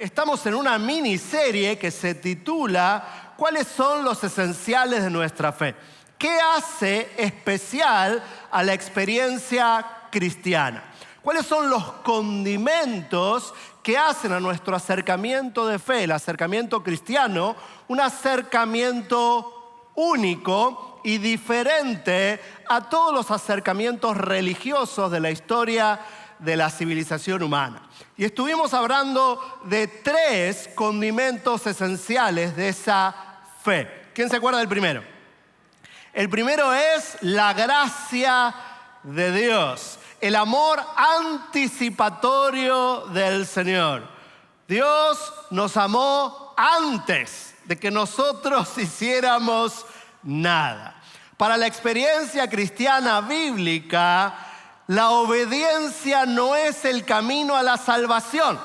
estamos en una miniserie que se titula ¿Cuáles son los esenciales de nuestra fe? ¿Qué hace especial a la experiencia cristiana? ¿Cuáles son los condimentos que hacen a nuestro acercamiento de fe, el acercamiento cristiano, un acercamiento único y diferente a todos los acercamientos religiosos de la historia de la civilización humana? Y estuvimos hablando de 3 condimentos esenciales de esa fe. ¿Quién se acuerda del primero? El primero es la gracia de Dios, el amor anticipatorio del Señor. Dios nos amó antes de que nosotros hiciéramos nada. Para la experiencia cristiana bíblica, la obediencia no es el camino a la salvación.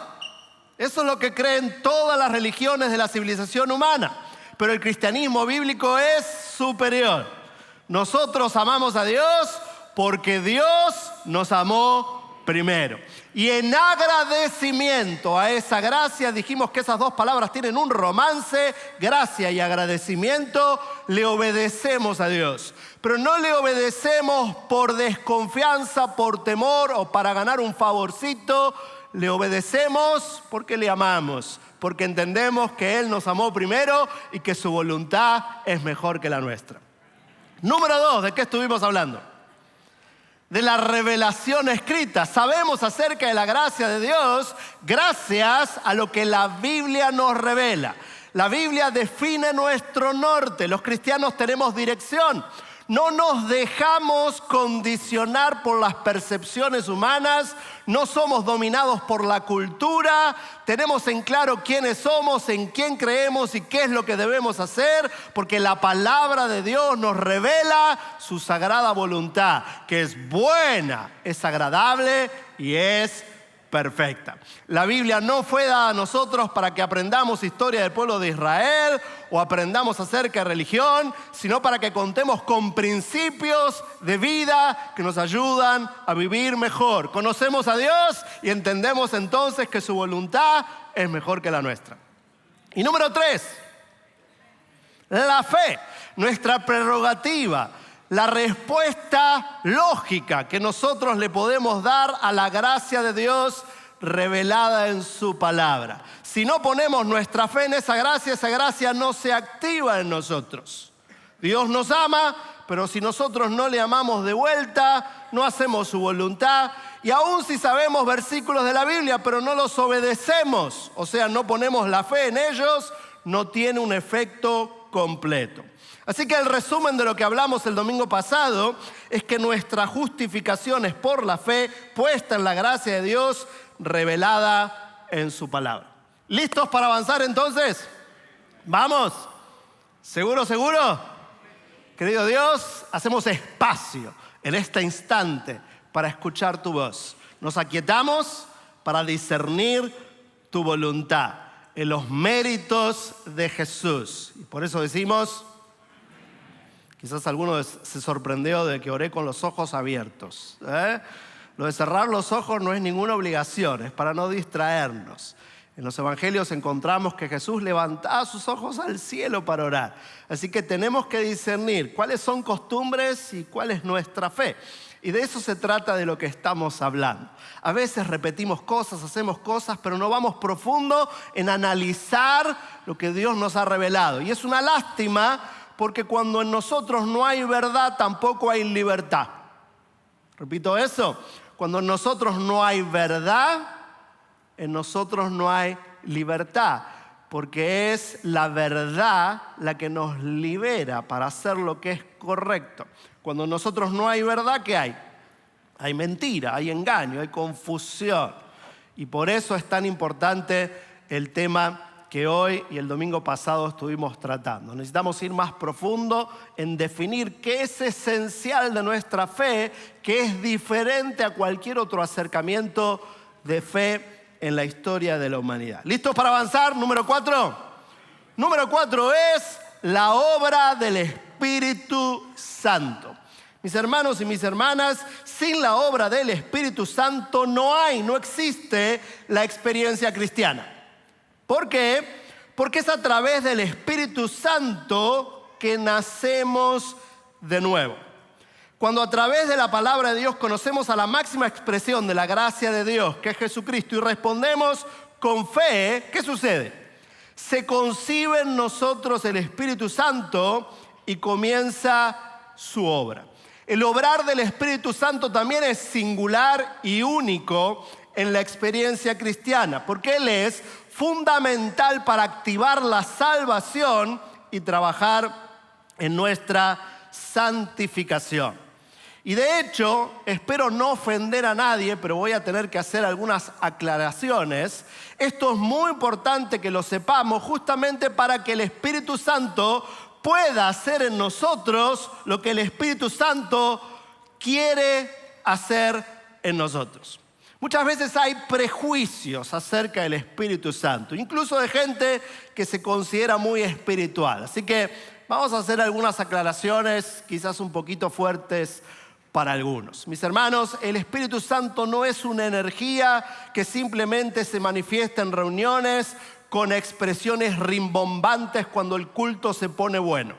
Eso es lo que creen todas las religiones de la civilización humana. Pero el cristianismo bíblico es superior. Nosotros amamos a Dios porque Dios nos amó primero. Y en agradecimiento a esa gracia, dijimos que esas 2 palabras tienen un romance, gracia y agradecimiento, le obedecemos a Dios. Pero no le obedecemos por desconfianza, por temor o para ganar un favorcito. Le obedecemos porque le amamos, porque entendemos que Él nos amó primero y que su voluntad es mejor que la nuestra. Número 2, ¿de qué estuvimos hablando? De la revelación escrita. Sabemos acerca de la gracia de Dios gracias a lo que la Biblia nos revela. La Biblia define nuestro norte. Los cristianos tenemos dirección. No nos dejamos condicionar por las percepciones humanas, no somos dominados por la cultura, tenemos en claro quiénes somos, en quién creemos y qué es lo que debemos hacer, porque la palabra de Dios nos revela su sagrada voluntad, que es buena, es agradable y es perfecta. La Biblia no fue dada a nosotros para que aprendamos historia del pueblo de Israel o aprendamos acerca de religión, sino para que contemos con principios de vida que nos ayudan a vivir mejor. Conocemos a Dios y entendemos entonces que su voluntad es mejor que la nuestra. Y número 3, la fe, nuestra prerrogativa. La respuesta lógica que nosotros le podemos dar a la gracia de Dios revelada en su palabra. Si no ponemos nuestra fe en esa gracia no se activa en nosotros. Dios nos ama, pero si nosotros no le amamos de vuelta, no hacemos su voluntad. Y aún si sabemos versículos de la Biblia, pero no los obedecemos, o sea, no ponemos la fe en ellos, no tiene un efecto completo. Así que el resumen de lo que hablamos el domingo pasado es que nuestra justificación es por la fe puesta en la gracia de Dios revelada en su palabra. ¿Listos para avanzar entonces? ¿Vamos? ¿Seguro, seguro? Querido Dios, hacemos espacio en este instante para escuchar tu voz. Nos aquietamos para discernir tu voluntad en los méritos de Jesús. Y por eso decimos... Quizás alguno se sorprendió de que oré con los ojos abiertos. Lo de cerrar los ojos no es ninguna obligación, es para no distraernos. En los evangelios encontramos que Jesús levantaba sus ojos al cielo para orar. Así que tenemos que discernir cuáles son costumbres y cuál es nuestra fe. Y de eso se trata de lo que estamos hablando. A veces repetimos cosas, hacemos cosas, pero no vamos profundo en analizar lo que Dios nos ha revelado. Y es una lástima, porque cuando en nosotros no hay verdad, tampoco hay libertad. Repito eso. Cuando en nosotros no hay verdad, en nosotros no hay libertad. Porque es la verdad la que nos libera para hacer lo que es correcto. Cuando en nosotros no hay verdad, ¿qué hay? Hay mentira, hay engaño, hay confusión. Y por eso es tan importante el tema que hoy y el domingo pasado estuvimos tratando. Necesitamos ir más profundo en definir qué es esencial de nuestra fe, que es diferente a cualquier otro acercamiento de fe en la historia de la humanidad. ¿Listos para avanzar? Número 4. Número 4 es la obra del Espíritu Santo. Mis hermanos y mis hermanas, sin la obra del Espíritu Santo no existe la experiencia cristiana. ¿Por qué? Porque es a través del Espíritu Santo que nacemos de nuevo. Cuando a través de la palabra de Dios conocemos a la máxima expresión de la gracia de Dios, que es Jesucristo, y respondemos con fe, ¿qué sucede? Se concibe en nosotros el Espíritu Santo y comienza su obra. El obrar del Espíritu Santo también es singular y único en la experiencia cristiana, porque Él es fundamental para activar la salvación y trabajar en nuestra santificación. Y de hecho, espero no ofender a nadie, pero voy a tener que hacer algunas aclaraciones. Esto es muy importante que lo sepamos justamente para que el Espíritu Santo pueda hacer en nosotros lo que el Espíritu Santo quiere hacer en nosotros. Muchas veces hay prejuicios acerca del Espíritu Santo, incluso de gente que se considera muy espiritual. Así que vamos a hacer algunas aclaraciones, quizás un poquito fuertes para algunos. Mis hermanos, el Espíritu Santo no es una energía que simplemente se manifiesta en reuniones con expresiones rimbombantes cuando el culto se pone bueno.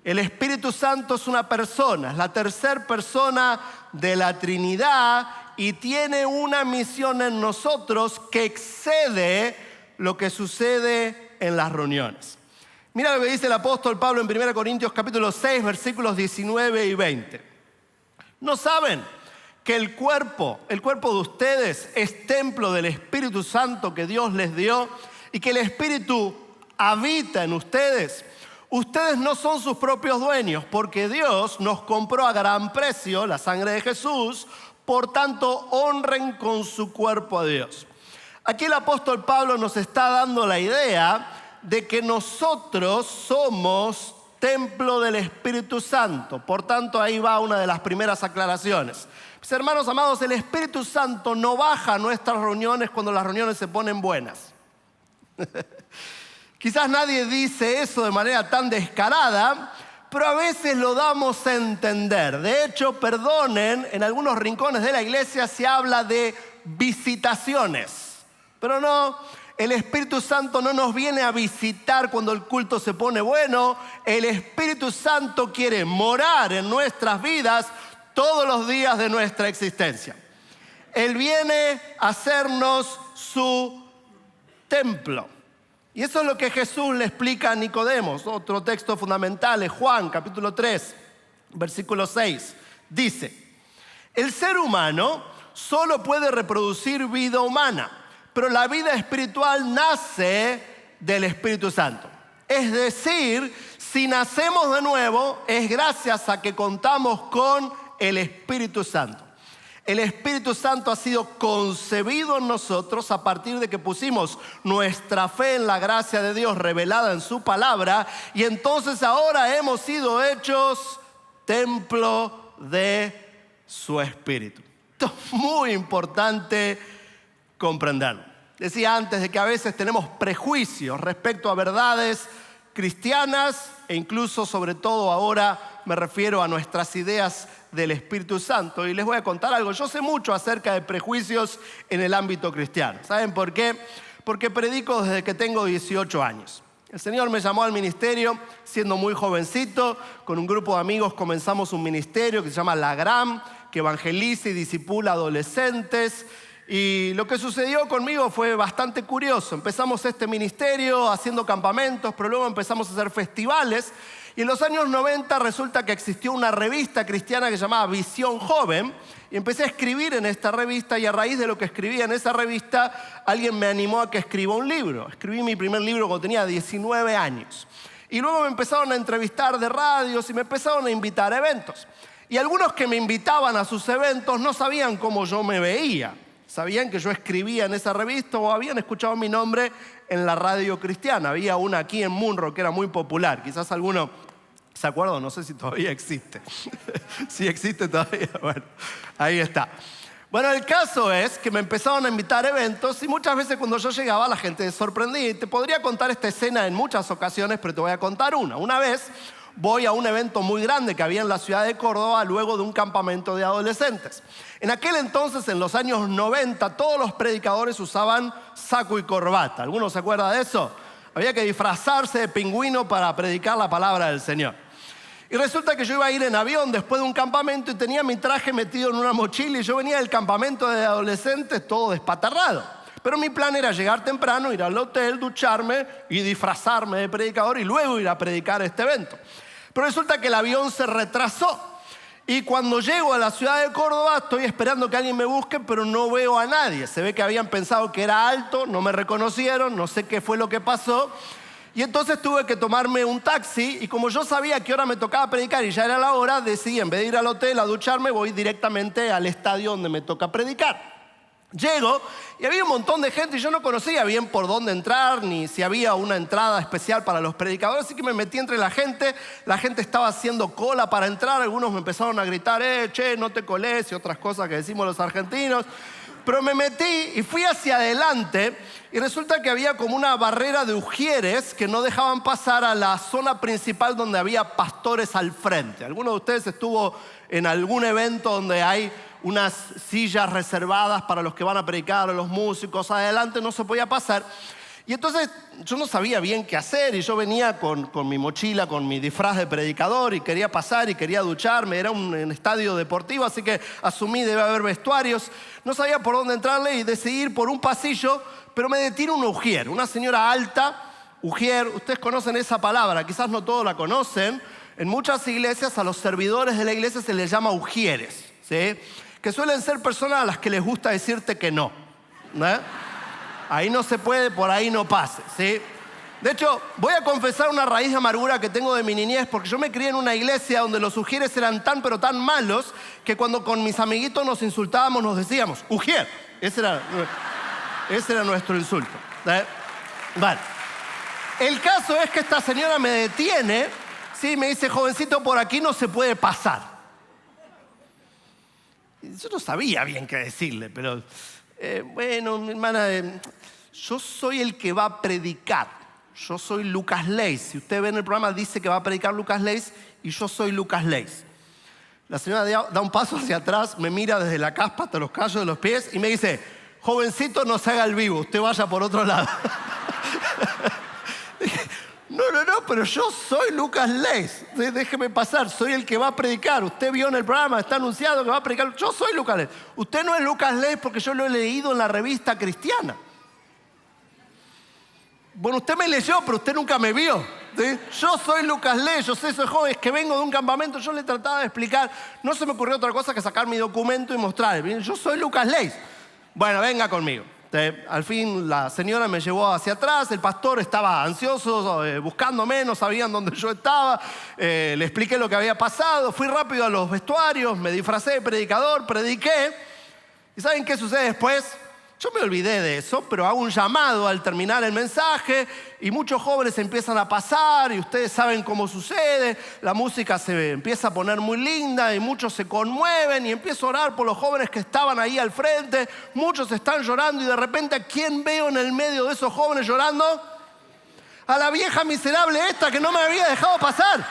El Espíritu Santo es una persona, es la tercera persona de la Trinidad y tiene una misión en nosotros que excede lo que sucede en las reuniones. Mira lo que dice el apóstol Pablo en 1 Corintios capítulo 6, versículos 19 y 20. ¿No saben que el cuerpo de ustedes es templo del Espíritu Santo que Dios les dio y que el Espíritu habita en ustedes? Ustedes no son sus propios dueños porque Dios nos compró a gran precio, la sangre de Jesús, por tanto honren con su cuerpo a Dios. Aquí el apóstol Pablo nos está dando la idea de que nosotros somos templo del Espíritu Santo. Por tanto, ahí va una de las primeras aclaraciones. Mis hermanos amados, el Espíritu Santo no baja a nuestras reuniones cuando las reuniones se ponen buenas. Quizás nadie dice eso de manera tan descarada, pero a veces lo damos a entender. De hecho, perdonen, en algunos rincones de la iglesia se habla de visitaciones, pero no. El Espíritu Santo no nos viene a visitar cuando el culto se pone bueno. El Espíritu Santo quiere morar en nuestras vidas todos los días de nuestra existencia. Él viene a hacernos su templo. Y eso es lo que Jesús le explica a Nicodemo. Otro texto fundamental es Juan, capítulo 3, versículo 6. Dice, el ser humano solo puede reproducir vida humana, pero la vida espiritual nace del Espíritu Santo. Es decir, si nacemos de nuevo, es gracias a que contamos con el Espíritu Santo. El Espíritu Santo ha sido concebido en nosotros a partir de que pusimos nuestra fe en la gracia de Dios revelada en su palabra, y entonces ahora hemos sido hechos templo de su Espíritu. Esto es muy importante comprenderlo. Decía antes de que a veces tenemos prejuicios respecto a verdades cristianas e incluso, sobre todo ahora, me refiero a nuestras ideas del Espíritu Santo. Y les voy a contar algo. Yo sé mucho acerca de prejuicios en el ámbito cristiano. ¿Saben por qué? Porque predico desde que tengo 18 años. El Señor me llamó al ministerio siendo muy jovencito. Con un grupo de amigos comenzamos un ministerio que se llama La Gran, que evangeliza y discipula adolescentes. Y lo que sucedió conmigo fue bastante curioso. Empezamos este ministerio haciendo campamentos, pero luego empezamos a hacer festivales. Y en los años 90 resulta que existió una revista cristiana que se llamaba Visión Joven. Y empecé a escribir en esta revista, y a raíz de lo que escribía en esa revista, alguien me animó a que escriba un libro. Escribí mi primer libro cuando tenía 19 años. Y luego me empezaron a entrevistar de radios y me empezaron a invitar a eventos. Y algunos que me invitaban a sus eventos no sabían cómo yo me veía. Sabían que yo escribía en esa revista o habían escuchado mi nombre en la radio cristiana. Había una aquí en Munro que era muy popular. Quizás alguno se acuerda, no sé si todavía existe. Si existe todavía, bueno, ahí está. Bueno, el caso es que me empezaron a invitar a eventos y muchas veces cuando yo llegaba la gente se sorprendía. Y te podría contar esta escena en muchas ocasiones, pero te voy a contar una. Una vez voy a un evento muy grande que había en la ciudad de Córdoba luego de un campamento de adolescentes. En aquel entonces, en los años 90, todos los predicadores usaban saco y corbata. ¿Alguno se acuerda de eso? Había que disfrazarse de pingüino para predicar la palabra del Señor. Y resulta que yo iba a ir en avión después de un campamento y tenía mi traje metido en una mochila y yo venía del campamento de adolescentes todo despatarrado. Pero mi plan era llegar temprano, ir al hotel, ducharme y disfrazarme de predicador y luego ir a predicar este evento. Pero resulta que el avión se retrasó. Y cuando llego a la ciudad de Córdoba, estoy esperando que alguien me busque, pero no veo a nadie. Se ve que habían pensado que era alto, no me reconocieron, no sé qué fue lo que pasó. Y entonces tuve que tomarme un taxi y como yo sabía a qué hora me tocaba predicar y ya era la hora, decidí en vez de ir al hotel a ducharme, voy directamente al estadio donde me toca predicar. Llego y había un montón de gente y yo no conocía bien por dónde entrar ni si había una entrada especial para los predicadores, así que me metí entre la gente estaba haciendo cola para entrar, algunos me empezaron a gritar, che, no te coles y otras cosas que decimos los argentinos, pero me metí y fui hacia adelante y resulta que había como una barrera de ujieres que no dejaban pasar a la zona principal donde había pastores al frente. ¿Alguno de ustedes estuvo en algún evento donde hay unas sillas reservadas para los que van a predicar, los músicos, adelante no se podía pasar? Y entonces yo no sabía bien qué hacer y yo venía con mi mochila, con mi disfraz de predicador y quería pasar y quería ducharme. Era un estadio deportivo, así que asumí debe haber vestuarios. No sabía por dónde entrarle y decidí ir por un pasillo, pero me detiene un ujier, una señora alta, ujier. Ustedes conocen esa palabra, quizás no todos la conocen. En muchas iglesias a los servidores de la iglesia se les llama ujieres, ¿sí? Que suelen ser personas a las que les gusta decirte que no, ¿no? Ahí no se puede, por ahí no pase, ¿sí? De hecho, voy a confesar una raíz de amargura que tengo de mi niñez, porque yo me crié en una iglesia donde los ujieres eran tan pero tan malos que cuando con mis amiguitos nos insultábamos nos decíamos, ujier. Ese era nuestro insulto, ¿eh? Vale. El caso es que esta señora me detiene, ¿sí? Me dice, jovencito, por aquí no se puede pasar. Yo no sabía bien qué decirle, pero bueno, mi hermana, yo soy el que va a predicar. Yo soy Lucas Leis. Si usted ve en el programa, dice que va a predicar Lucas Leis y yo soy Lucas Leis. La señora da un paso hacia atrás, me mira desde la caspa hasta los callos de los pies y me dice, jovencito, no se haga el vivo, usted vaya por otro lado. No, pero yo soy Lucas Leis. Déjeme pasar, soy el que va a predicar. Usted vio en el programa, está anunciado que va a predicar. Yo soy Lucas Leis. Usted no es Lucas Leis porque yo lo he leído en la revista cristiana. Bueno, usted me leyó, pero usted nunca me vio, ¿sí? Yo soy Lucas Leis, yo soy joven, es que vengo de un campamento. Yo le trataba de explicar, no se me ocurrió otra cosa que sacar mi documento y mostrarle. Yo soy Lucas Leis. Bueno, venga conmigo. Al fin la señora me llevó hacia atrás, el pastor estaba ansioso, buscándome, no sabían dónde yo estaba, le expliqué lo que había pasado, fui rápido a los vestuarios, me disfracé de predicador, prediqué. ¿Y saben qué sucede después? Yo me olvidé de eso, pero hago un llamado al terminar el mensaje y muchos jóvenes empiezan a pasar y ustedes saben cómo sucede. La música se empieza a poner muy linda y muchos se conmueven y empiezo a orar por los jóvenes que estaban ahí al frente. Muchos están llorando y de repente, ¿a quién veo en el medio de esos jóvenes llorando? A la vieja miserable esta que no me había dejado pasar.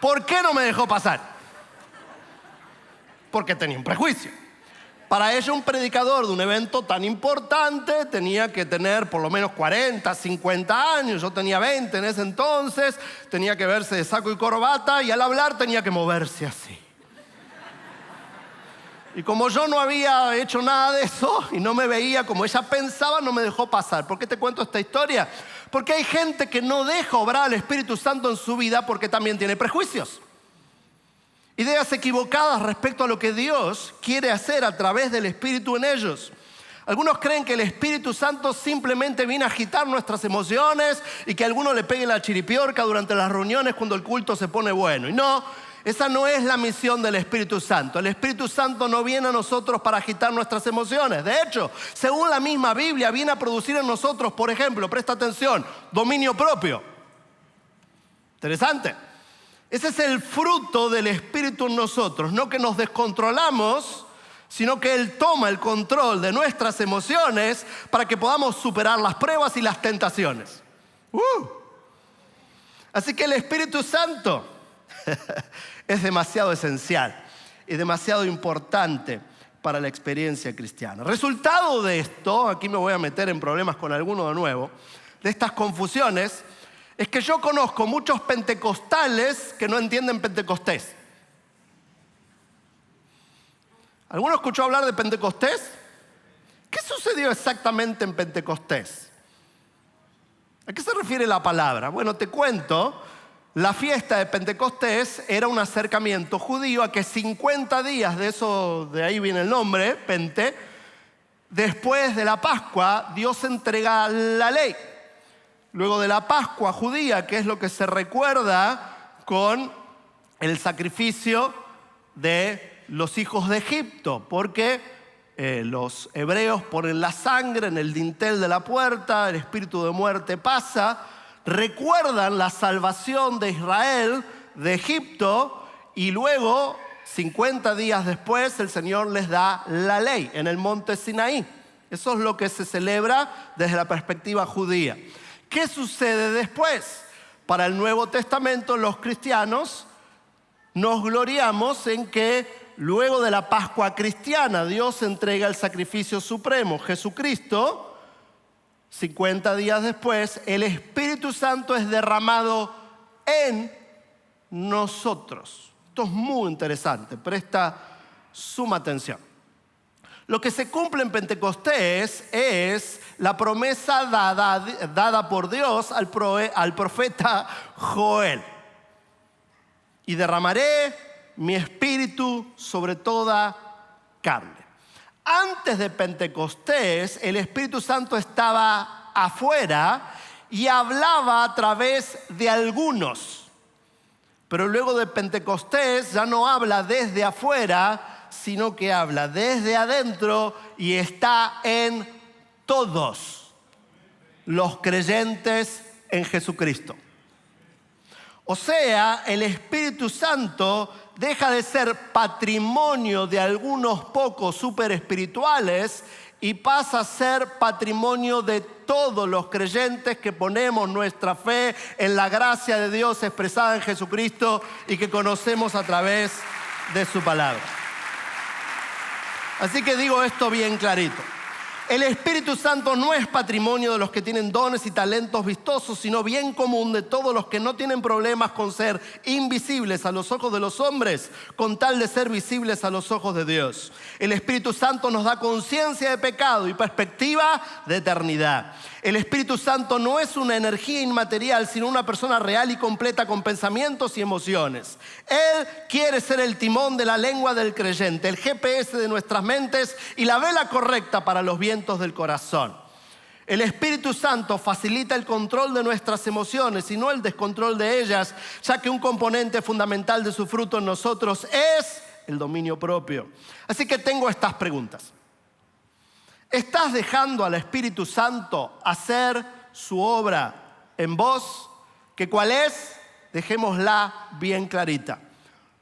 ¿Por qué no me dejó pasar? Porque tenía un prejuicio. Para ella, un predicador de un evento tan importante tenía que tener por lo menos 40, 50 años. Yo tenía 20 en ese entonces. Tenía que verse de saco y corbata y al hablar tenía que moverse así. Y como yo no había hecho nada de eso y no me veía como ella pensaba, no me dejó pasar. ¿Por qué te cuento esta historia? Porque hay gente que no deja obrar al Espíritu Santo en su vida porque también tiene prejuicios. Ideas equivocadas respecto a lo que Dios quiere hacer a través del Espíritu en ellos. Algunos creen que el Espíritu Santo simplemente viene a agitar nuestras emociones y que a alguno le pegue la chiripiorca durante las reuniones cuando el culto se pone bueno. Y no, esa no es la misión del Espíritu Santo. El Espíritu Santo no viene a nosotros para agitar nuestras emociones. De hecho, según la misma Biblia, viene a producir en nosotros, por ejemplo, presta atención, dominio propio. Interesante. Ese es el fruto del Espíritu en nosotros, no que nos descontrolamos, sino que Él toma el control de nuestras emociones para que podamos superar las pruebas y las tentaciones. Así que el Espíritu Santo es demasiado esencial y demasiado importante para la experiencia cristiana. Resultado de esto, aquí me voy a meter en problemas con alguno de nuevo, de estas confusiones, es que yo conozco muchos pentecostales que no entienden Pentecostés. ¿Alguno escuchó hablar de Pentecostés? ¿Qué sucedió exactamente en Pentecostés? ¿A qué se refiere la palabra? Bueno, te cuento. La fiesta de Pentecostés era un acercamiento judío a que 50 días, de ahí viene el nombre, Pente, después de la Pascua, Dios entrega la ley. Luego de la Pascua judía, que es lo que se recuerda con el sacrificio de los hijos de Egipto, porque los hebreos ponen la sangre en el dintel de la puerta, el espíritu de muerte pasa, recuerdan la salvación de Israel de Egipto y luego, 50 días después, el Señor les da la ley en el monte Sinaí. Eso es lo que se celebra desde la perspectiva judía. ¿Qué sucede después? Para el Nuevo Testamento, los cristianos nos gloriamos en que luego de la Pascua cristiana, Dios entrega el sacrificio supremo, Jesucristo. 50 días después, el Espíritu Santo es derramado en nosotros. Esto es muy interesante, presta suma atención. Lo que se cumple en Pentecostés es la promesa dada por Dios al profeta Joel. Y derramaré mi espíritu sobre toda carne. Antes de Pentecostés, el Espíritu Santo estaba afuera y hablaba a través de algunos. Pero luego de Pentecostés ya no habla desde afuera, sino que habla desde adentro y está en todos los creyentes en Jesucristo. O sea, el Espíritu Santo deja de ser patrimonio de algunos pocos super espirituales y pasa a ser patrimonio de todos los creyentes que ponemos nuestra fe en la gracia de Dios expresada en Jesucristo y que conocemos a través de su palabra. Así que digo esto bien clarito. El Espíritu Santo no es patrimonio de los que tienen dones y talentos vistosos, sino bien común de todos los que no tienen problemas con ser invisibles a los ojos de los hombres, con tal de ser visibles a los ojos de Dios. El Espíritu Santo nos da conciencia de pecado y perspectiva de eternidad. El Espíritu Santo no es una energía inmaterial, sino una persona real y completa con pensamientos y emociones. Él quiere ser el timón de la lengua del creyente, el GPS de nuestras mentes y la vela correcta para los vientos del corazón. El Espíritu Santo facilita el control de nuestras emociones y no el descontrol de ellas, ya que un componente fundamental de su fruto en nosotros es el dominio propio. Así que tengo estas preguntas. ¿Estás dejando al Espíritu Santo hacer su obra en vos? ¿Que cuál es? Dejémosla bien clarita.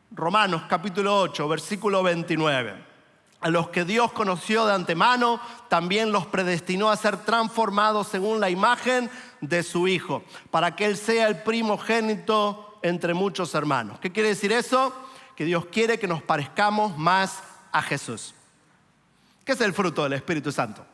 Romanos capítulo 8, versículo 29. A los que Dios conoció de antemano, también los predestinó a ser transformados según la imagen de su Hijo, para que Él sea el primogénito entre muchos hermanos. ¿Qué quiere decir eso? Que Dios quiere que nos parezcamos más a Jesús. ¿Qué es el fruto del Espíritu Santo?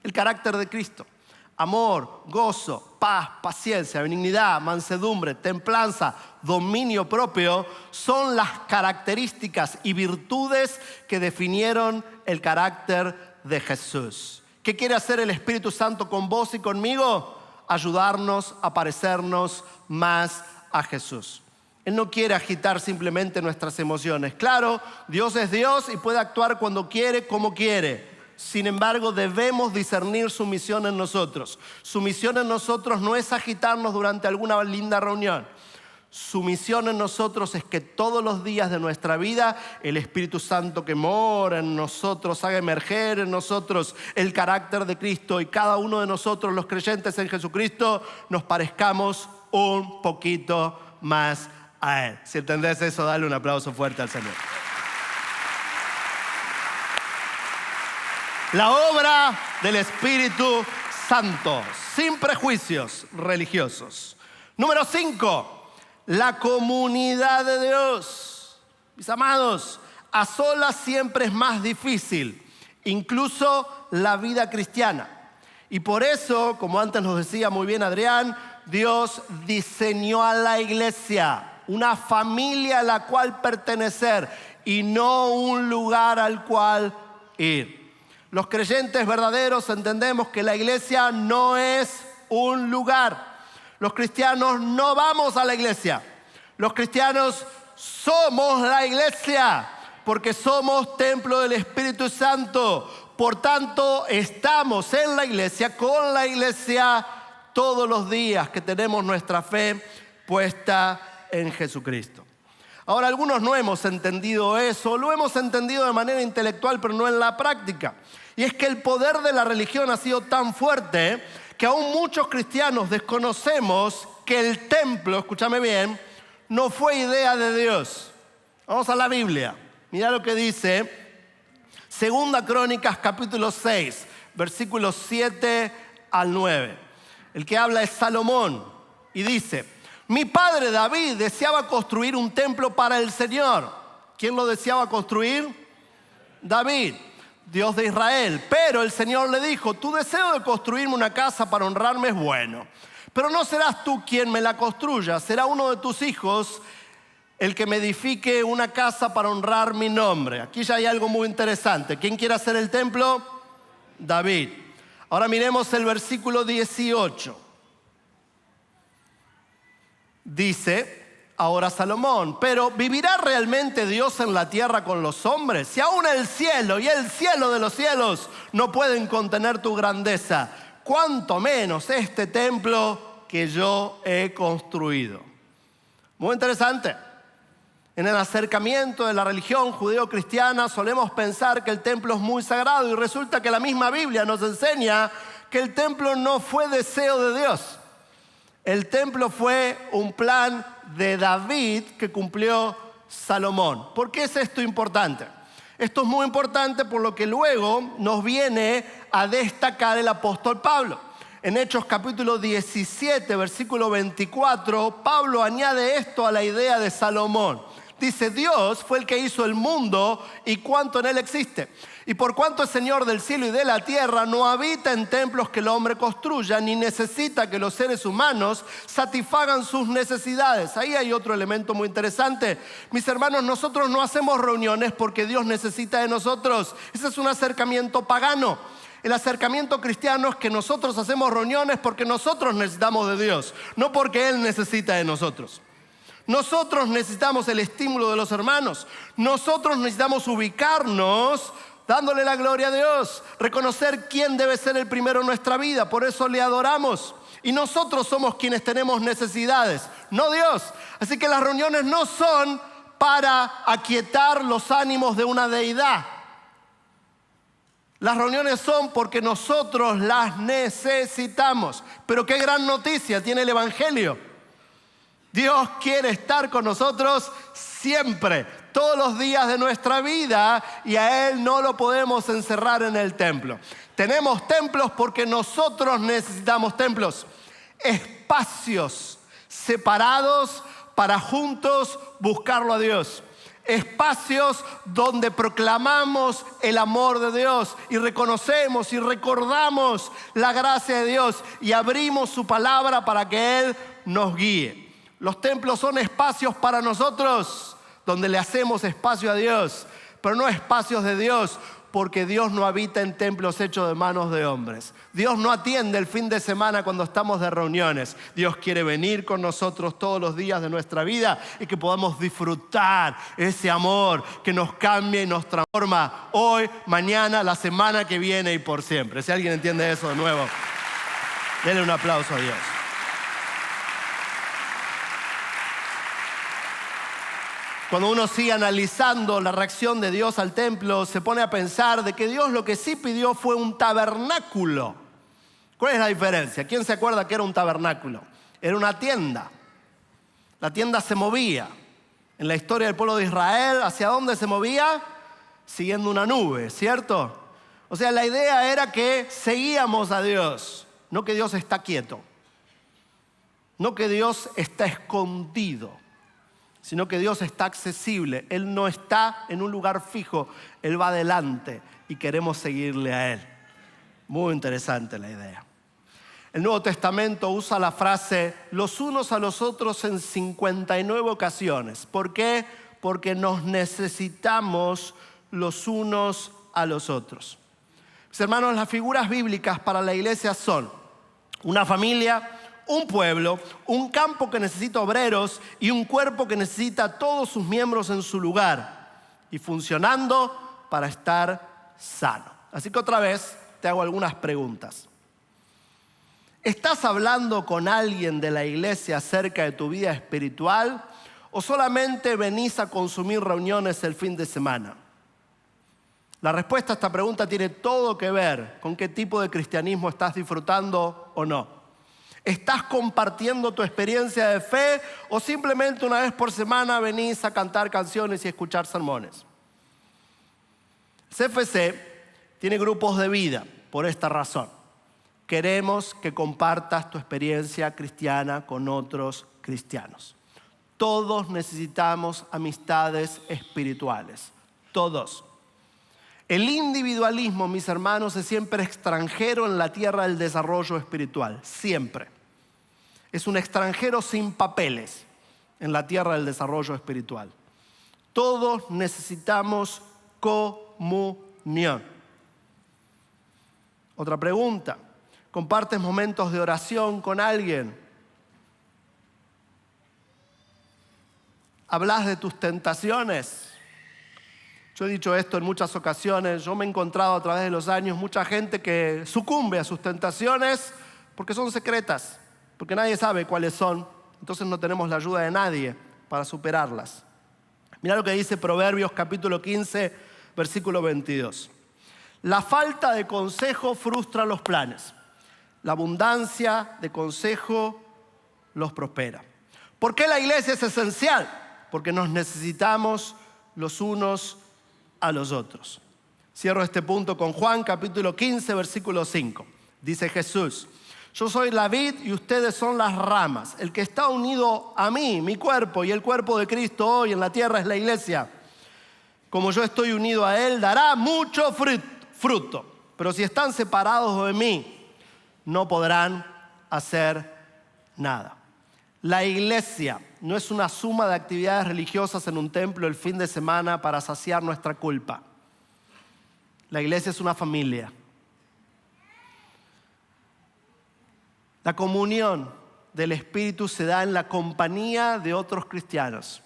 El carácter de Cristo. Amor, gozo, paz, paciencia, benignidad, mansedumbre, templanza, dominio propio son las características y virtudes que definieron el carácter de Jesús. ¿Qué quiere hacer el Espíritu Santo con vos y conmigo? Ayudarnos a parecernos más a Jesús. Él no quiere agitar simplemente nuestras emociones. Claro, Dios es Dios y puede actuar cuando quiere, como quiere. Sin embargo, debemos discernir su misión en nosotros. Su misión en nosotros no es agitarnos durante alguna linda reunión. Su misión en nosotros es que todos los días de nuestra vida el Espíritu Santo que mora en nosotros haga emerger en nosotros el carácter de Cristo y cada uno de nosotros, los creyentes en Jesucristo, nos parezcamos un poquito más a Él. Si entendés eso, dale un aplauso fuerte al Señor. La obra del Espíritu Santo, sin prejuicios religiosos. Número 5, la comunidad de Dios. Mis amados, a solas siempre es más difícil, incluso la vida cristiana. Y por eso, como antes nos decía muy bien Adrián, Dios diseñó a la iglesia, una familia a la cual pertenecer y no un lugar al cual ir. Los creyentes verdaderos entendemos que la iglesia no es un lugar. Los cristianos no vamos a la iglesia. Los cristianos somos la iglesia porque somos templo del Espíritu Santo. Por tanto, estamos en la iglesia, con la iglesia todos los días que tenemos nuestra fe puesta en Jesucristo. Ahora, algunos no hemos entendido eso, lo hemos entendido de manera intelectual, pero no en la práctica. Y es que el poder de la religión ha sido tan fuerte que aún muchos cristianos desconocemos que el templo, escúchame bien, no fue idea de Dios. Vamos a la Biblia. Mira lo que dice Segunda Crónicas capítulo 6, versículos 7 al 9. El que habla es Salomón y dice: mi padre David deseaba construir un templo para el Señor. ¿Quién lo deseaba construir? David, Dios de Israel. Pero el Señor le dijo: tu deseo de construirme una casa para honrarme es bueno, pero no serás tú quien me la construya, será uno de tus hijos el que me edifique una casa para honrar mi nombre. Aquí ya hay algo muy interesante. ¿Quién quiere hacer el templo? David. Ahora miremos el versículo 18. Dice ahora Salomón: pero ¿vivirá realmente Dios en la tierra con los hombres? Si aún el cielo y el cielo de los cielos no pueden contener tu grandeza, cuánto menos este templo que yo he construido. Muy interesante. En el acercamiento de la religión judeo-cristiana solemos pensar que el templo es muy sagrado y resulta que la misma Biblia nos enseña que el templo no fue deseo de Dios. El templo fue un plan de David que cumplió Salomón. ¿Por qué es esto importante? Esto es muy importante por lo que luego nos viene a destacar el apóstol Pablo. En Hechos capítulo 17, versículo 24, Pablo añade esto a la idea de Salomón. Dice: Dios fue el que hizo el mundo y cuanto en él existe. Y por cuanto es Señor del cielo y de la tierra, no habita en templos que el hombre construya, ni necesita que los seres humanos satisfagan sus necesidades. Ahí hay otro elemento muy interesante. Mis hermanos, nosotros no hacemos reuniones porque Dios necesita de nosotros. Ese es un acercamiento pagano. El acercamiento cristiano es que nosotros hacemos reuniones porque nosotros necesitamos de Dios, no porque Él necesita de nosotros. Nosotros necesitamos el estímulo de los hermanos. Nosotros necesitamos ubicarnos dándole la gloria a Dios, reconocer quién debe ser el primero en nuestra vida. Por eso le adoramos. Y nosotros somos quienes tenemos necesidades, no Dios. Así que las reuniones no son para aquietar los ánimos de una deidad. Las reuniones son porque nosotros las necesitamos. Pero qué gran noticia tiene el Evangelio. Dios quiere estar con nosotros siempre, todos los días de nuestra vida, y a Él no lo podemos encerrar en el templo. Tenemos templos porque nosotros necesitamos templos, espacios separados para juntos buscarlo a Dios. Espacios donde proclamamos el amor de Dios y reconocemos y recordamos la gracia de Dios y abrimos su palabra para que Él nos guíe. Los templos son espacios para nosotros donde le hacemos espacio a Dios, pero no espacios de Dios, porque Dios no habita en templos hechos de manos de hombres. Dios no atiende el fin de semana cuando estamos de reuniones. Dios quiere venir con nosotros todos los días de nuestra vida y que podamos disfrutar ese amor que nos cambia y nos transforma hoy, mañana, la semana que viene y por siempre. Si alguien entiende eso de nuevo, denle un aplauso a Dios. Cuando uno sigue analizando la reacción de Dios al templo, se pone a pensar de que Dios lo que sí pidió fue un tabernáculo. ¿Cuál es la diferencia? ¿Quién se acuerda que era un tabernáculo? Era una tienda. La tienda se movía. En la historia del pueblo de Israel, ¿hacia dónde se movía? Siguiendo una nube, ¿cierto? O sea, la idea era que seguíamos a Dios, no que Dios está quieto, no que Dios está escondido, sino que Dios está accesible. Él no está en un lugar fijo, Él va adelante y queremos seguirle a Él. Muy interesante la idea. El Nuevo Testamento usa la frase los unos a los otros en 59 ocasiones. ¿Por qué? Porque nos necesitamos los unos a los otros. Mis hermanos, las figuras bíblicas para la iglesia son una familia, un pueblo, un campo que necesita obreros y un cuerpo que necesita a todos sus miembros en su lugar y funcionando para estar sano. Así que otra vez te hago algunas preguntas. ¿Estás hablando con alguien de la iglesia acerca de tu vida espiritual o solamente venís a consumir reuniones el fin de semana? La respuesta a esta pregunta tiene todo que ver con qué tipo de cristianismo estás disfrutando o no. ¿Estás compartiendo tu experiencia de fe o simplemente una vez por semana venís a cantar canciones y escuchar sermones? CFC tiene grupos de vida por esta razón. Queremos que compartas tu experiencia cristiana con otros cristianos. Todos necesitamos amistades espirituales. Todos. El individualismo, mis hermanos, es siempre extranjero en la tierra del desarrollo espiritual. Siempre. Es un extranjero sin papeles en la tierra del desarrollo espiritual. Todos necesitamos comunión. Otra pregunta. ¿Compartes momentos de oración con alguien? ¿Hablas de tus tentaciones? Yo he dicho esto en muchas ocasiones. Yo me he encontrado a través de los años mucha gente que sucumbe a sus tentaciones porque son secretas, porque nadie sabe cuáles son. Entonces no tenemos la ayuda de nadie para superarlas. Mirá lo que dice Proverbios capítulo 15, versículo 22. La falta de consejo frustra los planes. La abundancia de consejo los prospera. ¿Por qué la iglesia es esencial? Porque nos necesitamos los unos a los otros. Cierro este punto con Juan capítulo 15, versículo 5. Dice Jesús: yo soy la vid y ustedes son las ramas. El que está unido a mí, mi cuerpo y el cuerpo de Cristo hoy en la tierra es la iglesia. Como yo estoy unido a Él, dará mucho fruto. Pero si están separados de mí, no podrán hacer nada. La iglesia no es una suma de actividades religiosas en un templo el fin de semana para saciar nuestra culpa. La iglesia es una familia. La comunión del Espíritu se da en la compañía de otros cristianos.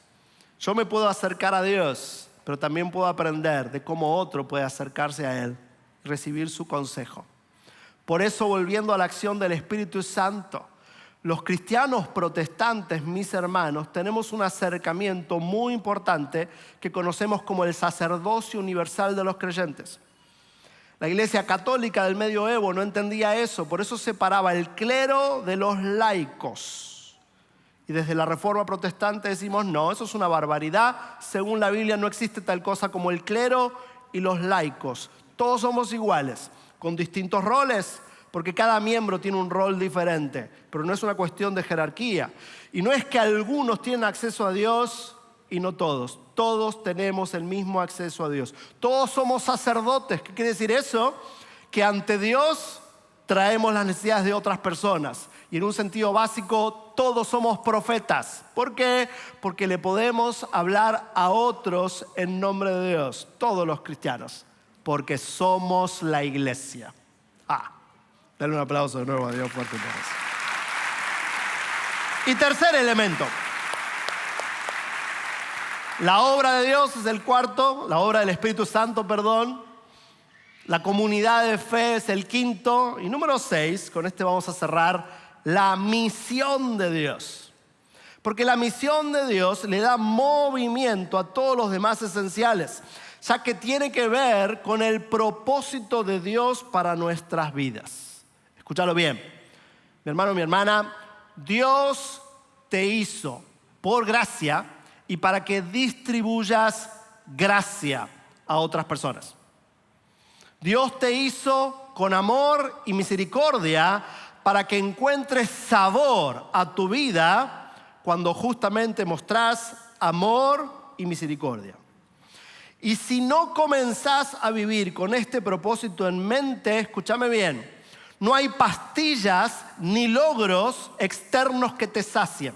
Yo me puedo acercar a Dios, pero también puedo aprender de cómo otro puede acercarse a Él y recibir su consejo. Por eso, volviendo a la acción del Espíritu Santo, los cristianos protestantes, mis hermanos, tenemos un acercamiento muy importante que conocemos como el sacerdocio universal de los creyentes. La Iglesia Católica del Medioevo no entendía eso, por eso separaba el clero de los laicos. Y desde la Reforma Protestante decimos, no, eso es una barbaridad. Según la Biblia no existe tal cosa como el clero y los laicos. Todos somos iguales, con distintos roles, porque cada miembro tiene un rol diferente, pero no es una cuestión de jerarquía. Y no es que algunos tienen acceso a Dios y no todos. Todos tenemos el mismo acceso a Dios. Todos somos sacerdotes. ¿Qué quiere decir eso? Que ante Dios traemos las necesidades de otras personas. Y en un sentido básico, todos somos profetas. ¿Por qué? Porque le podemos hablar a otros en nombre de Dios. Todos los cristianos. Porque somos la iglesia. Dale un aplauso de nuevo a Dios fuerte por eso. Y tercer elemento. La obra de Dios es el cuarto, la obra del Espíritu Santo, perdón. La comunidad de fe es el quinto. Y número 6, con este vamos a cerrar, la misión de Dios. Porque la misión de Dios le da movimiento a todos los demás esenciales, ya que tiene que ver con el propósito de Dios para nuestras vidas. Escúchalo bien, mi hermano, mi hermana, Dios te hizo por gracia y para que distribuyas gracia a otras personas. Dios te hizo con amor y misericordia para que encuentres sabor a tu vida cuando justamente mostrás amor y misericordia. Y si no comenzás a vivir con este propósito en mente, escúchame bien, no hay pastillas ni logros externos que te sacien.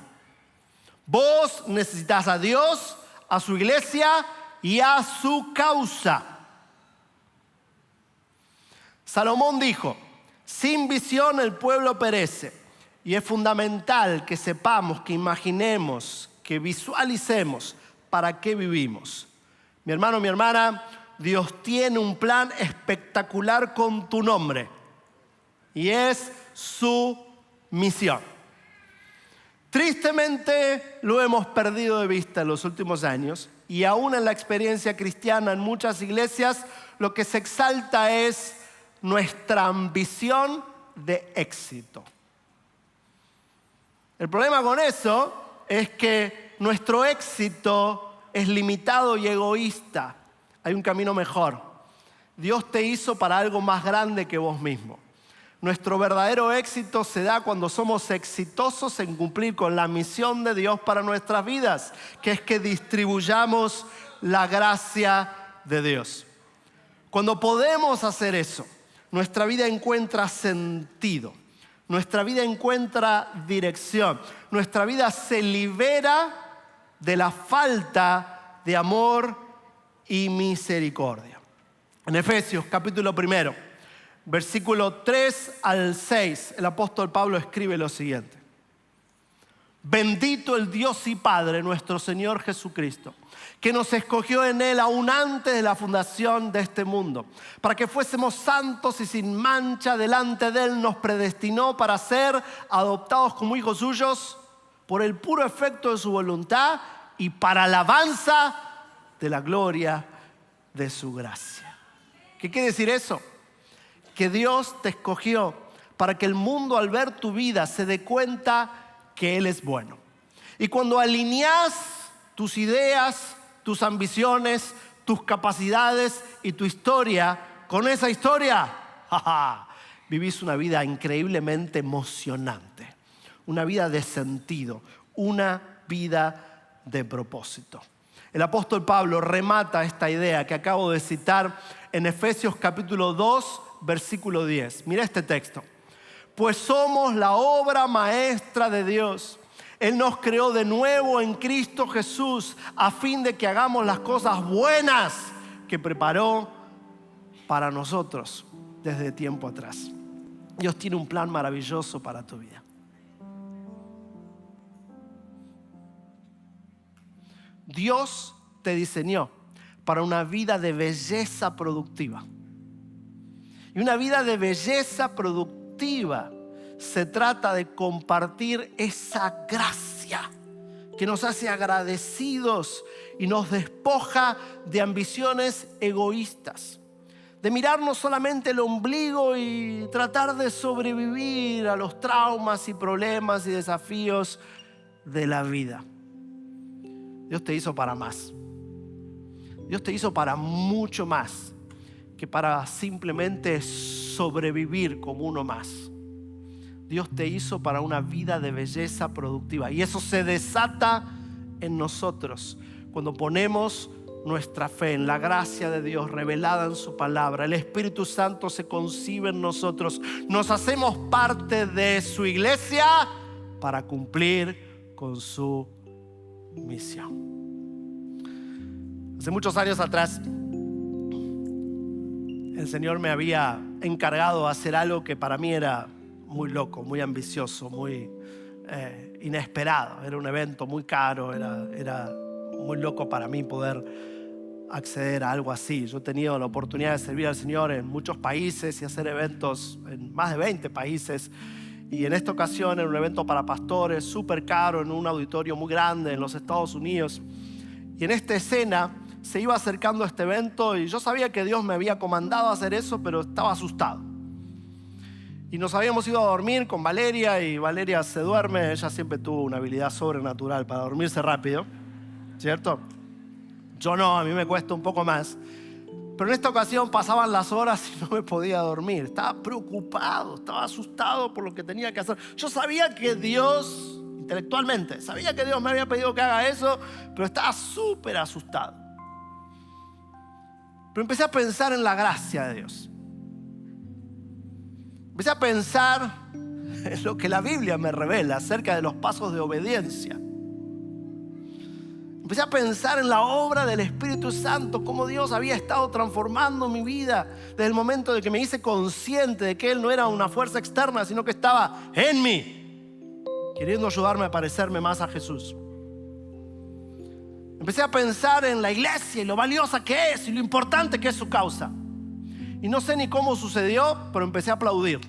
Vos necesitas a Dios, a su iglesia y a su causa. Salomón dijo, sin visión el pueblo perece. Y es fundamental que sepamos, que imaginemos, que visualicemos para qué vivimos. Mi hermano, mi hermana, Dios tiene un plan espectacular con tu nombre. Y es su misión. Tristemente lo hemos perdido de vista en los últimos años. Y aún en la experiencia cristiana en muchas iglesias, lo que se exalta es nuestra ambición de éxito. El problema con eso es que nuestro éxito es limitado y egoísta. Hay un camino mejor. Dios te hizo para algo más grande que vos mismo. Nuestro verdadero éxito se da cuando somos exitosos en cumplir con la misión de Dios para nuestras vidas, que es que distribuyamos la gracia de Dios. Cuando podemos hacer eso, nuestra vida encuentra sentido, nuestra vida encuentra dirección, nuestra vida se libera de la falta de amor y misericordia. En Efesios capítulo 1, versículo 3 al 6, el apóstol Pablo escribe lo siguiente. Bendito el Dios y Padre, nuestro Señor Jesucristo, que nos escogió en Él aún antes de la fundación de este mundo, para que fuésemos santos y sin mancha delante de Él, nos predestinó para ser adoptados como hijos suyos por el puro efecto de su voluntad y para alabanza de la gloria de su gracia. ¿Qué quiere decir eso? Que Dios te escogió para que el mundo al ver tu vida se dé cuenta que Él es bueno. Y cuando alineás tus ideas, tus ambiciones, tus capacidades y tu historia con esa historia, vivís una vida increíblemente emocionante, una vida de sentido, una vida de propósito. El apóstol Pablo remata esta idea que acabo de citar en Efesios capítulo 2, versículo 10. Mira este texto. Pues somos la obra maestra de Dios. Él nos creó de nuevo en Cristo Jesús a fin de que hagamos las cosas buenas que preparó para nosotros desde tiempo atrás. Dios tiene un plan maravilloso para tu vida. Dios te diseñó para una vida de belleza productiva. Y una vida de belleza productiva se trata de compartir esa gracia que nos hace agradecidos y nos despoja de ambiciones egoístas. De mirarnos solamente el ombligo y tratar de sobrevivir a los traumas y problemas y desafíos de la vida. Dios te hizo para más. Dios te hizo para mucho más que para simplemente sobrevivir como uno más. Dios te hizo para una vida de belleza productiva. Y eso se desata en nosotros cuando ponemos nuestra fe en la gracia de Dios revelada en su palabra. El Espíritu Santo se concibe en nosotros. Nos hacemos parte de su iglesia para cumplir con su misión. Hace muchos años atrás, el Señor me había encargado de hacer algo que para mí era muy loco, muy ambicioso, muy inesperado. Era un evento muy caro, era muy loco para mí poder acceder a algo así. Yo he tenido la oportunidad de servir al Señor en muchos países y hacer eventos en más de 20 países. Y en esta ocasión era un evento para pastores, súper caro, en un auditorio muy grande en los Estados Unidos. Y en esta escena se iba acercando a este evento y yo sabía que Dios me había comandado a hacer eso, pero estaba asustado. Y nos habíamos ido a dormir con Valeria y Valeria se duerme. Ella siempre tuvo una habilidad sobrenatural para dormirse rápido, ¿cierto? Yo no, a mí me cuesta un poco más. Pero en esta ocasión pasaban las horas y no me podía dormir. Estaba preocupado, estaba asustado por lo que tenía que hacer. Yo sabía que Dios, intelectualmente, sabía que Dios me había pedido que haga eso, pero estaba súper asustado. Pero empecé a pensar en la gracia de Dios. Empecé a pensar en lo que la Biblia me revela acerca de los pasos de obediencia. Empecé a pensar en la obra del Espíritu Santo, cómo Dios había estado transformando mi vida desde el momento de que me hice consciente de que Él no era una fuerza externa, sino que estaba en mí, queriendo ayudarme a parecerme más a Jesús. Empecé a pensar en la iglesia y lo valiosa que es y lo importante que es su causa. Y no sé ni cómo sucedió, pero empecé a aplaudir.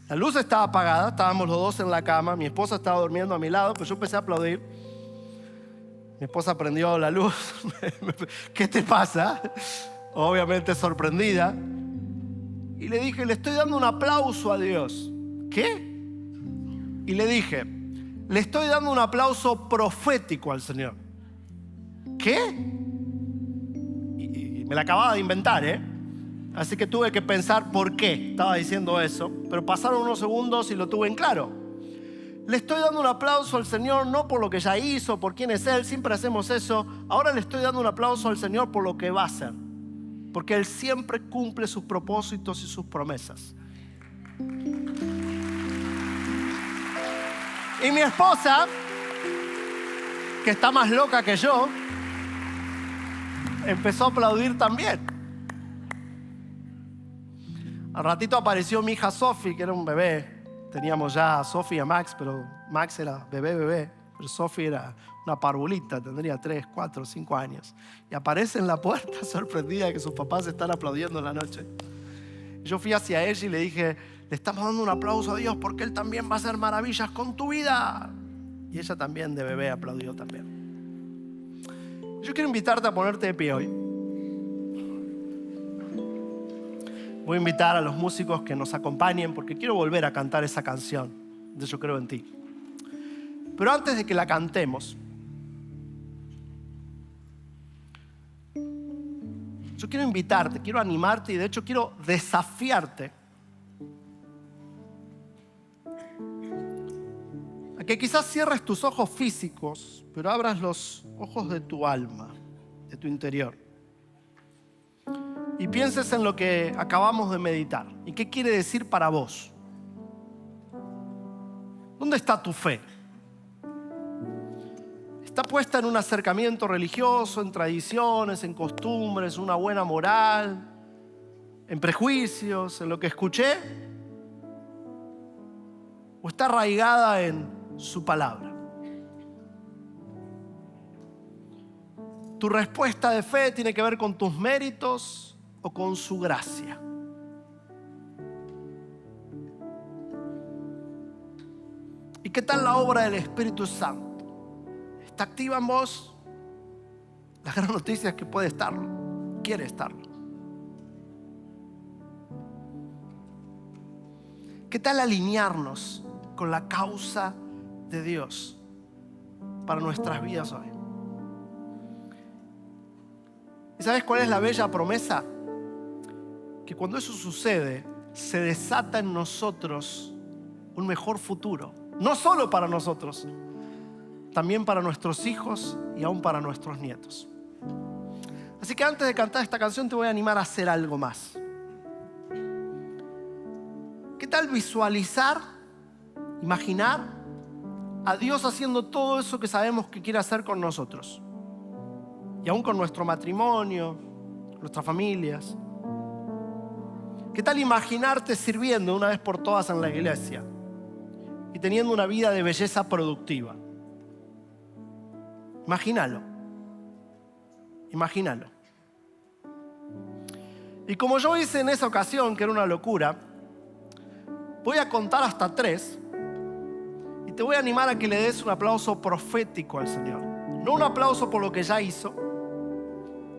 La luz estaba apagada, estábamos los dos en la cama, mi esposa estaba durmiendo a mi lado, pero yo empecé a aplaudir. Mi esposa prendió la luz. ¿Qué te pasa? Obviamente sorprendida. Y le dije, le estoy dando un aplauso a Dios. ¿Qué? Y le dije, le estoy dando un aplauso profético al Señor. ¿Qué? Y me la acababa de inventar, Así que tuve que pensar por qué estaba diciendo eso. Pero pasaron unos segundos y lo tuve en claro. Le estoy dando un aplauso al Señor no por lo que ya hizo, por quién es Él, siempre hacemos eso. Ahora le estoy dando un aplauso al Señor por lo que va a hacer. Porque Él siempre cumple sus propósitos y sus promesas. Y mi esposa, que está más loca que yo, empezó a aplaudir también. Al ratito apareció mi hija Sophie, que era un bebé. Teníamos ya a Sophie y a Max, pero Max era bebé. Pero Sophie era una parvulita, tendría 3, 4, 5 años. Y aparece en la puerta sorprendida de que sus papás están aplaudiendo en la noche. Yo fui hacia ella y le dije, le estamos dando un aplauso a Dios porque Él también va a hacer maravillas con tu vida. Y ella también de bebé aplaudió también. Yo quiero invitarte a ponerte de pie hoy. Voy a invitar a los músicos que nos acompañen porque quiero volver a cantar esa canción de Yo Creo en Ti. Pero antes de que la cantemos, yo quiero invitarte, quiero animarte y de hecho quiero desafiarte a que quizás cierres tus ojos físicos, pero abras los ojos de tu alma, de tu interior. Y pienses en lo que acabamos de meditar. ¿Y qué quiere decir para vos? ¿Dónde está tu fe? ¿Está puesta en un acercamiento religioso, en tradiciones, en costumbres, una buena moral, en prejuicios, en lo que escuché? ¿O está arraigada en su palabra? ¿Tu respuesta de fe tiene que ver con tus méritos o con su gracia? ¿Y qué tal la obra del Espíritu Santo? ¿Está activa en vos? La gran noticia es que puede estarlo, quiere estarlo. ¿Qué tal alinearnos con la causa de Dios para nuestras vidas hoy? ¿Y sabes cuál es la bella promesa? Que cuando eso sucede, se desata en nosotros un mejor futuro. No solo para nosotros, también para nuestros hijos y aún para nuestros nietos. Así que antes de cantar esta canción te voy a animar a hacer algo más. ¿Qué tal visualizar, imaginar a Dios haciendo todo eso que sabemos que quiere hacer con nosotros? Y aún con nuestro matrimonio, nuestras familias. ¿Qué tal imaginarte sirviendo una vez por todas en la iglesia y teniendo una vida de belleza productiva? Imagínalo. Y como yo hice en esa ocasión, que era una locura, voy a contar hasta 3 y te voy a animar a que le des un aplauso profético al Señor. No un aplauso por lo que ya hizo,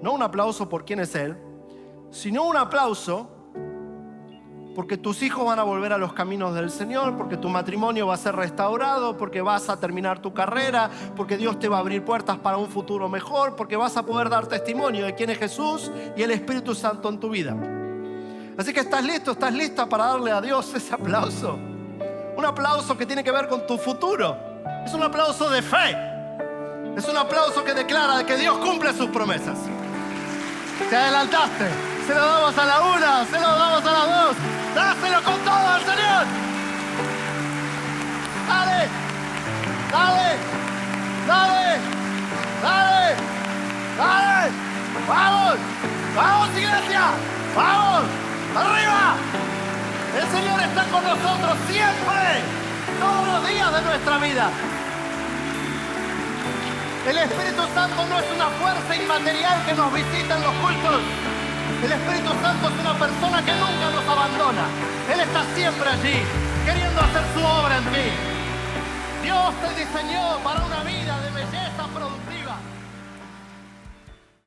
no un aplauso por quién es Él, sino un aplauso porque tus hijos van a volver a los caminos del Señor, porque tu matrimonio va a ser restaurado, porque vas a terminar tu carrera, porque Dios te va a abrir puertas para un futuro mejor, porque vas a poder dar testimonio de quién es Jesús y el Espíritu Santo en tu vida. Así que estás listo, estás lista para darle a Dios ese aplauso. Un aplauso que tiene que ver con tu futuro. Es un aplauso de fe. Es un aplauso que declara que Dios cumple sus promesas. Te adelantaste. Se lo damos a la 1, se lo damos a la 2. Dáselo con todo al Señor. Dale, dale, dale, dale, dale. Vamos, vamos iglesia, vamos, arriba. El Señor está con nosotros siempre, todos los días de nuestra vida. El Espíritu Santo no es una fuerza inmaterial que nos visita en los cultos. El Espíritu Santo es una persona que nunca nos abandona. Él está siempre allí, queriendo hacer su obra en ti. Dios te diseñó para una vida de belleza productiva.